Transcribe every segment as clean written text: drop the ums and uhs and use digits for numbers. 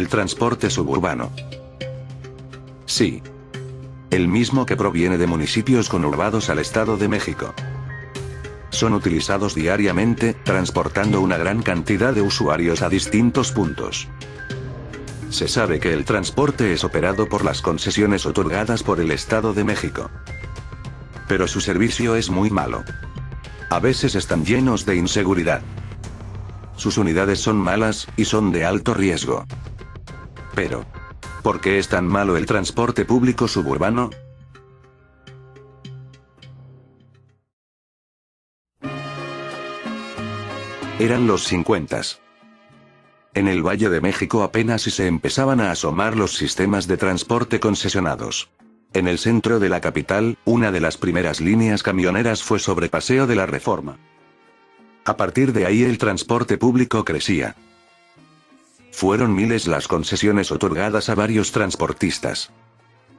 el transporte suburbano. Sí. El mismo que proviene de municipios conurbados al Estado de México. Son utilizados diariamente, transportando una gran cantidad de usuarios a distintos puntos. Se sabe que el transporte es operado por las concesiones otorgadas por el Estado de México. Pero su servicio es muy malo. A veces están llenos de inseguridad. Sus unidades son malas, y son de alto riesgo. Pero, ¿por qué es tan malo el transporte público suburbano? Eran los 50s. En el Valle de México apenas si se empezaban a asomar los sistemas de transporte concesionados. En el centro de la capital, una de las primeras líneas camioneras fue sobre Paseo de la Reforma. A partir de ahí el transporte público crecía. Fueron miles las concesiones otorgadas a varios transportistas.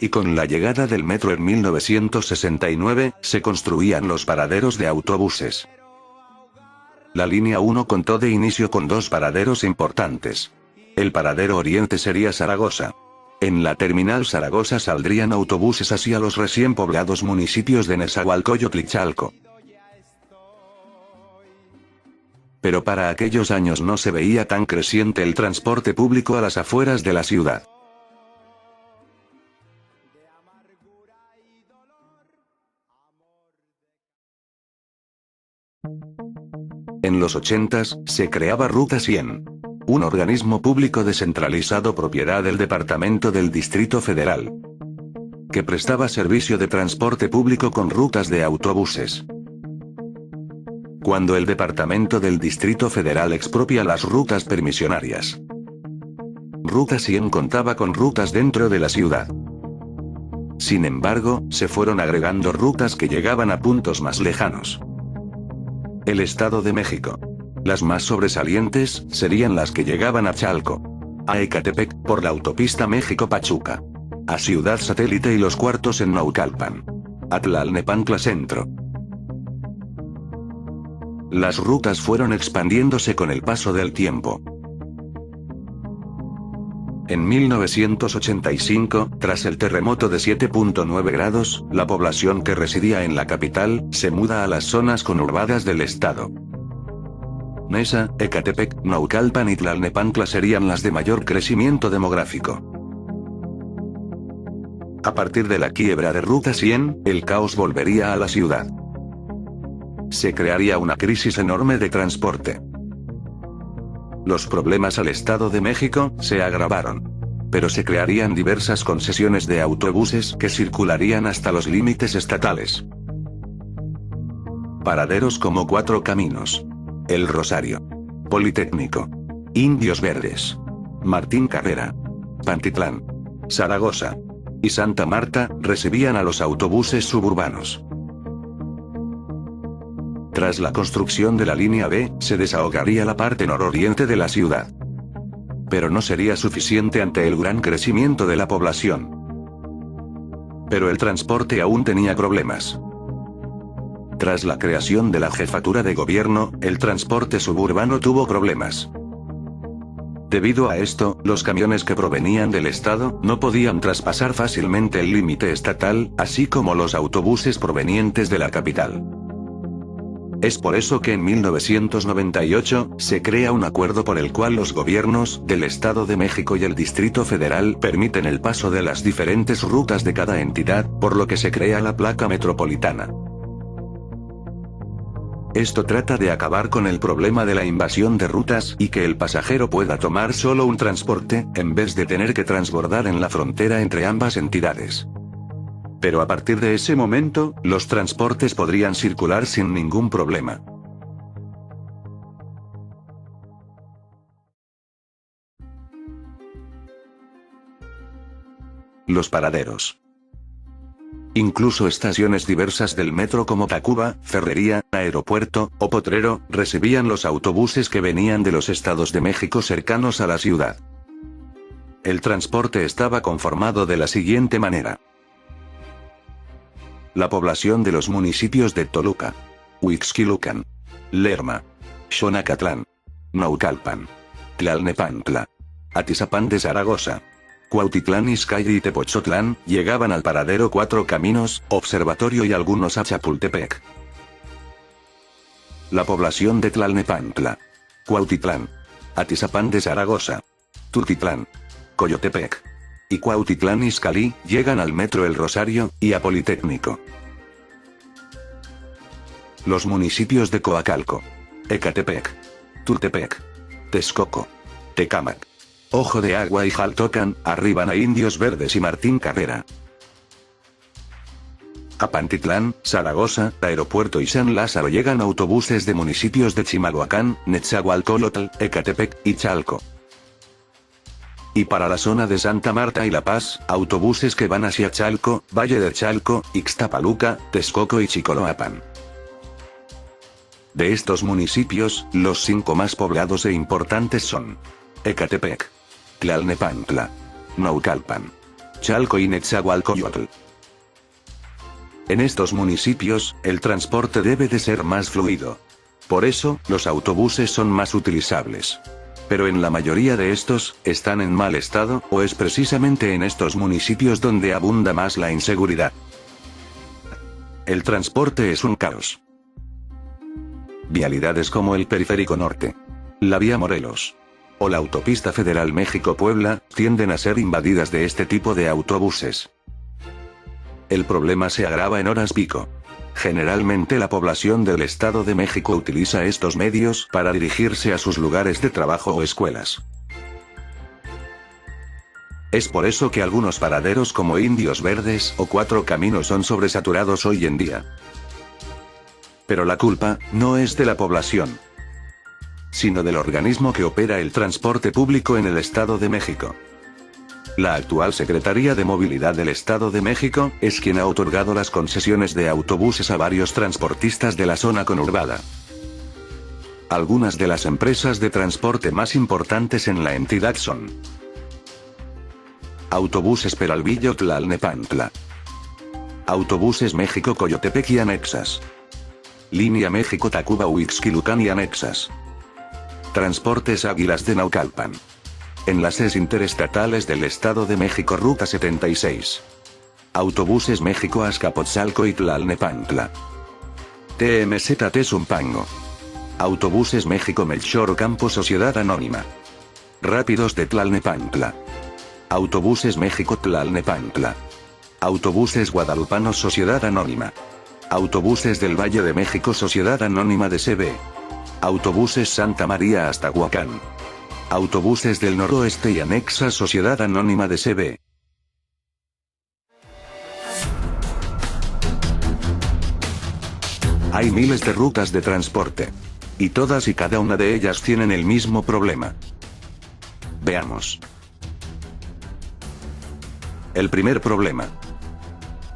Y con la llegada del metro en 1969, se construían los paraderos de autobuses. La línea 1 contó de inicio con 2 paraderos importantes. El paradero oriente sería Zaragoza. En la terminal Zaragoza saldrían autobuses hacia los recién poblados municipios de Nezahualcóyotl y Chalco. Pero para aquellos años no se veía tan creciente el transporte público a las afueras de la ciudad. En los 80s, se creaba Ruta 100. Un organismo público descentralizado propiedad del Departamento del Distrito Federal, que prestaba servicio de transporte público con rutas de autobuses. Cuando el Departamento del Distrito Federal expropia las rutas permisionarias, Ruta 100 contaba con rutas dentro de la ciudad. Sin embargo, se fueron agregando rutas que llegaban a puntos más lejanos. El Estado de México. Las más sobresalientes, serían las que llegaban a Chalco, a Ecatepec, por la autopista México-Pachuca, a Ciudad Satélite y Los Cuartos en Naucalpan, a Tlalnepantla Centro. Las rutas fueron expandiéndose con el paso del tiempo. En 1985, tras el terremoto de 7.9 grados, la población que residía en la capital, se muda a las zonas conurbadas del estado. Nesa, Ecatepec, Naucalpan y Tlalnepantla serían las de mayor crecimiento demográfico. A partir de la quiebra de Ruta 100, el caos volvería a la ciudad. Se crearía una crisis enorme de transporte. Los problemas al Estado de México se agravaron. Pero se crearían diversas concesiones de autobuses que circularían hasta los límites estatales. Paraderos como Cuatro Caminos, El Rosario, Politécnico, Indios Verdes, Martín Carrera, Pantitlán, Zaragoza y Santa Marta recibían a los autobuses suburbanos. Tras la construcción de la línea B, se desahogaría la parte nororiente de la ciudad. Pero no sería suficiente ante el gran crecimiento de la población. Pero el transporte aún tenía problemas. Tras la creación de la jefatura de gobierno, el transporte suburbano tuvo problemas. Debido a esto, los camiones que provenían del estado no podían traspasar fácilmente el límite estatal, así como los autobuses provenientes de la capital. Es por eso que en 1998, se crea un acuerdo por el cual los gobiernos del Estado de México y el Distrito Federal permiten el paso de las diferentes rutas de cada entidad, por lo que se crea la placa metropolitana. Esto trata de acabar con el problema de la invasión de rutas y que el pasajero pueda tomar solo un transporte, en vez de tener que transbordar en la frontera entre ambas entidades. Pero a partir de ese momento, los transportes podrían circular sin ningún problema. Los paraderos. Incluso estaciones diversas del metro como Tacuba, Ferrería, Aeropuerto o Potrero, recibían los autobuses que venían de los estados de México cercanos a la ciudad. El transporte estaba conformado de la siguiente manera. La población de los municipios de Toluca, Huixquilucan, Lerma, Xonacatlán, Naucalpan, Tlalnepantla, Atizapán de Zaragoza, Cuautitlán Izcalli y Tepozotlán, llegaban al paradero Cuatro Caminos, Observatorio y algunos a Chapultepec. La población de Tlalnepantla, Cuautitlán, Atizapán de Zaragoza, Tultitlán, Coyotepec y Cuautitlán Izcalli, llegan al Metro El Rosario, y a Politécnico. Los municipios de Coacalco, Ecatepec, Tultepec, Texcoco, Tecámac, Ojo de Agua y Jaltocan, arriban a Indios Verdes y Martín Carrera. A Pantitlán, Zaragoza, Aeropuerto y San Lázaro llegan autobuses de municipios de Chimalhuacán, Netzahualcólotl, Ecatepec y Chalco. Y para la zona de Santa Marta y La Paz, autobuses que van hacia Chalco, Valle de Chalco, Ixtapaluca, Texcoco y Chicoloapan. De estos municipios, los 5 más poblados e importantes son Ecatepec, Tlalnepantla, Naucalpan, Chalco y Netzahualcoyotl. En estos municipios, el transporte debe de ser más fluido. Por eso, los autobuses son más utilizables. Pero en la mayoría de estos, están en mal estado, o es precisamente en estos municipios donde abunda más la inseguridad. El transporte es un caos. Vialidades como el Periférico Norte, la Vía Morelos o la Autopista Federal México-Puebla, tienden a ser invadidas de este tipo de autobuses. El problema se agrava en horas pico. Generalmente la población del Estado de México utiliza estos medios para dirigirse a sus lugares de trabajo o escuelas. Es por eso que algunos paraderos como Indios Verdes o Cuatro Caminos son sobresaturados hoy en día. Pero la culpa no es de la población, sino del organismo que opera el transporte público en el Estado de México. La actual Secretaría de Movilidad del Estado de México es quien ha otorgado las concesiones de autobuses a varios transportistas de la zona conurbada. Algunas de las empresas de transporte más importantes en la entidad son Autobuses Peralvillo Tlalnepantla, Autobuses México Coyotepec y anexas, Línea México Tacuba Huixquilucan y anexas, Transportes Águilas de Naucalpan, Enlaces Interestatales del Estado de México Ruta 76, Autobuses México Azcapotzalco y Tlalnepantla, TMZT Zumpango, Autobuses México Melchor Ocampo Sociedad Anónima, Rápidos de Tlalnepantla, Autobuses México Tlalnepantla, Autobuses Guadalupanos Sociedad Anónima, Autobuses del Valle de México Sociedad Anónima de CB, Autobuses Santa María hasta Huacán, Autobuses del Noroeste y anexa Sociedad Anónima de CB. Hay miles de rutas de transporte. Y todas y cada una de ellas tienen el mismo problema. Veamos. El primer problema.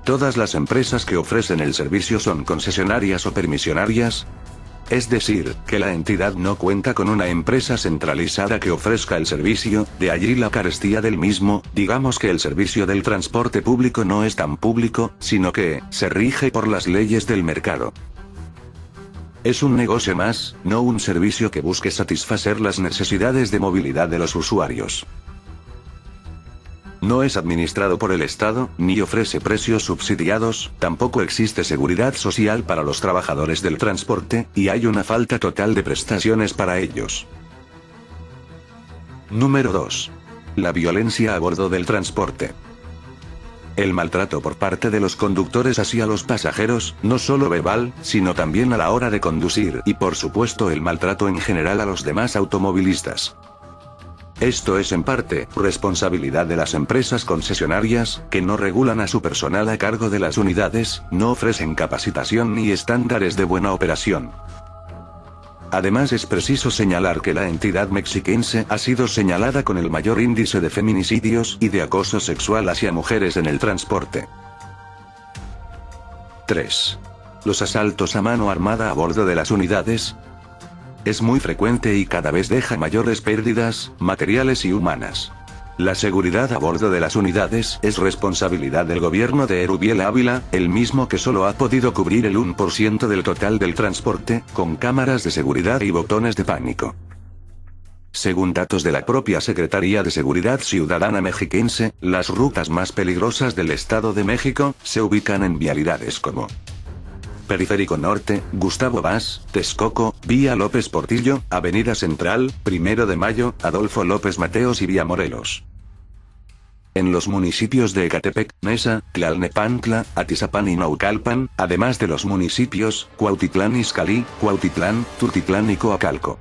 Todas las empresas que ofrecen el servicio son concesionarias o permisionarias. Es decir, que la entidad no cuenta con una empresa centralizada que ofrezca el servicio, de allí la carestía del mismo. Digamos que el servicio del transporte público no es tan público, sino que se rige por las leyes del mercado. Es un negocio más, no un servicio que busque satisfacer las necesidades de movilidad de los usuarios. No es administrado por el Estado, ni ofrece precios subsidiados, tampoco existe seguridad social para los trabajadores del transporte, y hay una falta total de prestaciones para ellos. Número 2. La violencia a bordo del transporte. El maltrato por parte de los conductores hacia los pasajeros, no solo verbal, sino también a la hora de conducir, y por supuesto el maltrato en general a los demás automovilistas. Esto es en parte responsabilidad de las empresas concesionarias, que no regulan a su personal a cargo de las unidades, no ofrecen capacitación ni estándares de buena operación. Además es preciso señalar que la entidad mexiquense ha sido señalada con el mayor índice de feminicidios y de acoso sexual hacia mujeres en el transporte. 3. Los asaltos a mano armada a bordo de las unidades. Es muy frecuente y cada vez deja mayores pérdidas, materiales y humanas. La seguridad a bordo de las unidades es responsabilidad del gobierno de Erubiel Ávila, el mismo que solo ha podido cubrir el 1% del total del transporte, con cámaras de seguridad y botones de pánico. Según datos de la propia Secretaría de Seguridad Ciudadana mexiquense, las rutas más peligrosas del Estado de México se ubican en vialidades como Periférico Norte, Gustavo Vaz, Texcoco, Vía López Portillo, Avenida Central, 1 de Mayo, Adolfo López Mateos y Vía Morelos. En los municipios de Ecatepec, Nesa, Tlalnepantla, Atizapán y Naucalpan, además de los municipios Cuautitlán Izcalli, Cuautitlán, Tultitlán y Coacalco.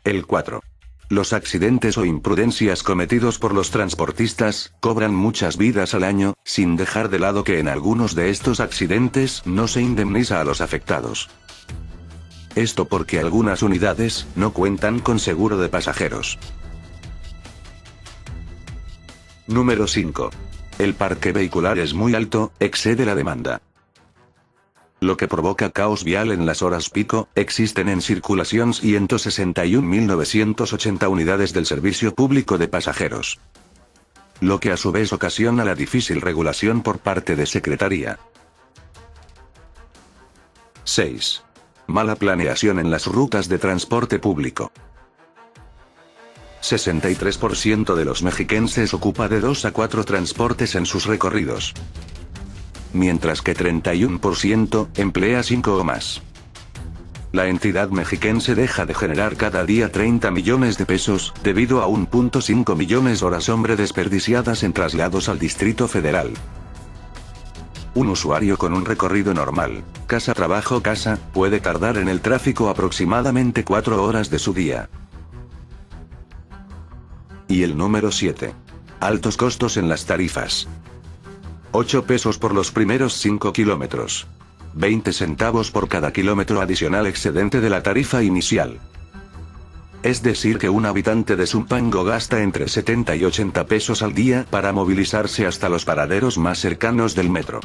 El 4. Los accidentes o imprudencias cometidos por los transportistas cobran muchas vidas al año, sin dejar de lado que en algunos de estos accidentes no se indemniza a los afectados. Esto porque algunas unidades no cuentan con seguro de pasajeros. Número 5. El parque vehicular es muy alto, excede la demanda. Lo que provoca caos vial en las horas pico. Existen en circulación 161.980 unidades del servicio público de pasajeros. Lo que a su vez ocasiona la difícil regulación por parte de Secretaría. 6. Mala planeación en las rutas de transporte público. 63% de los mexiquenses ocupa de 2 a 4 transportes en sus recorridos, mientras que 31% emplea 5 o más. La entidad mexiquense deja de generar cada día 30 millones de pesos, debido a 1.5 millones horas hombre desperdiciadas en traslados al Distrito Federal. Un usuario con un recorrido normal, casa-trabajo-casa, puede tardar en el tráfico aproximadamente 4 horas de su día. Y el número 7. Altos costos en las tarifas. 8 pesos por los primeros 5 kilómetros. 20 centavos por cada kilómetro adicional excedente de la tarifa inicial. Es decir que un habitante de Zumpango gasta entre 70 y 80 pesos al día para movilizarse hasta los paraderos más cercanos del metro,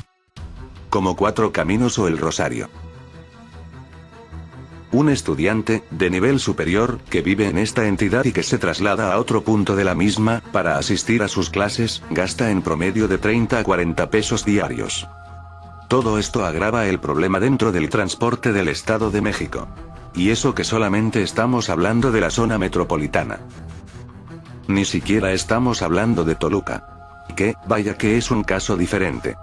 como Cuatro Caminos o El Rosario. Un estudiante, de nivel superior, que vive en esta entidad y que se traslada a otro punto de la misma, para asistir a sus clases, gasta en promedio de 30 a 40 pesos diarios. Todo esto agrava el problema dentro del transporte del Estado de México. Y eso que solamente estamos hablando de la zona metropolitana. Ni siquiera estamos hablando de Toluca. Que, vaya que es un caso diferente.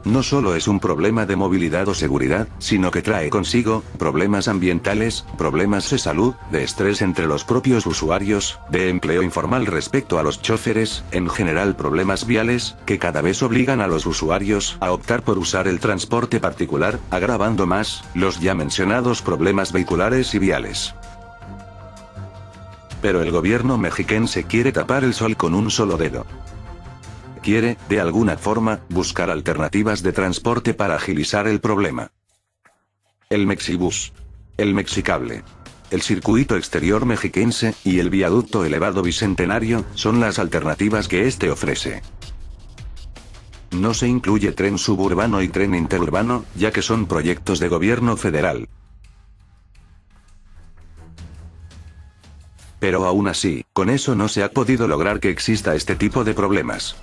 No solo es un problema de movilidad o seguridad, sino que trae consigo problemas ambientales, problemas de salud, de estrés entre los propios usuarios, de empleo informal respecto a los choferes, en general problemas viales, que cada vez obligan a los usuarios a optar por usar el transporte particular, agravando más los ya mencionados problemas vehiculares y viales. Pero el gobierno mexiquense quiere tapar el sol con un solo dedo. Quiere, de alguna forma, buscar alternativas de transporte para agilizar el problema. El Mexibus, el Mexicable, el circuito exterior mexiquense, y el viaducto elevado bicentenario, son las alternativas que este ofrece. No se incluye tren suburbano y tren interurbano, ya que son proyectos de gobierno federal. Pero aún así, con eso no se ha podido lograr que exista este tipo de problemas.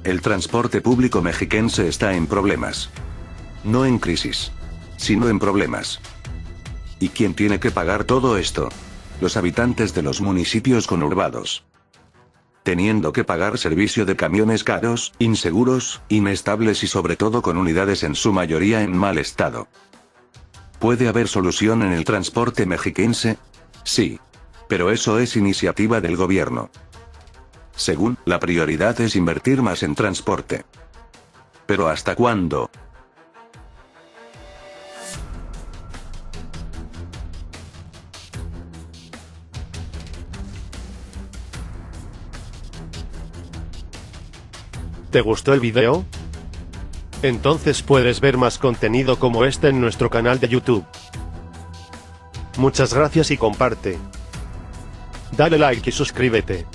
El transporte público mexiquense está en problemas. No en crisis, sino en problemas. ¿Y quién tiene que pagar todo esto? Los habitantes de los municipios conurbados. Teniendo que pagar servicio de camiones caros, inseguros, inestables y sobre todo con unidades en su mayoría en mal estado. ¿Puede haber solución en el transporte mexiquense? Sí. Pero eso es iniciativa del gobierno. Según, la prioridad es invertir más en transporte. ¿Pero hasta cuándo? ¿Te gustó el video? Entonces puedes ver más contenido como este en nuestro canal de YouTube. Muchas gracias y comparte. Dale like y suscríbete.